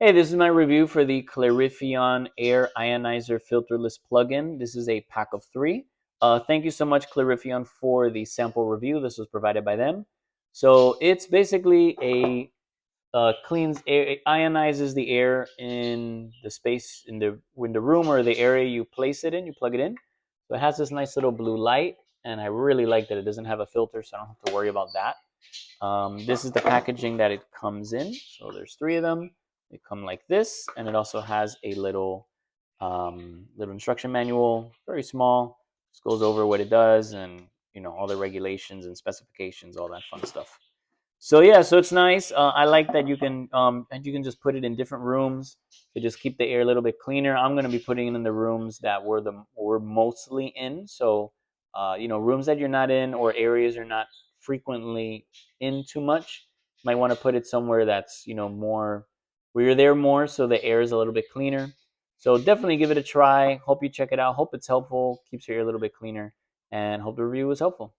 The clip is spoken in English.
Hey, this is my review for the Clarifion Air Ionizer filterless plugin. This is a pack of three. Thank you so much, Clarifion, for the sample review. This was provided by them. So it's basically a cleans air, it ionizes the air in the space in the room or the area you place it in. You plug it in. So it has this nice little blue light, and I really like that it doesn't have a filter, so I don't have to worry about that. This is the packaging that it comes in. So there's three of them. They come like this, and it also has a little instruction manual, very small. Just goes over what it does and all the regulations and specifications, all that fun stuff. So yeah, so it's nice. I like that you can just put it in different rooms to just keep the air a little bit cleaner. I'm gonna be putting it in the rooms that we're mostly in. So rooms that you're not in or areas you're not frequently in too much. You might want to put it somewhere that's more where you're there more, so the air is a little bit cleaner. So definitely give it a try. Hope you check it out. Hope it's helpful. Keeps your air a little bit cleaner, and hope the review was helpful.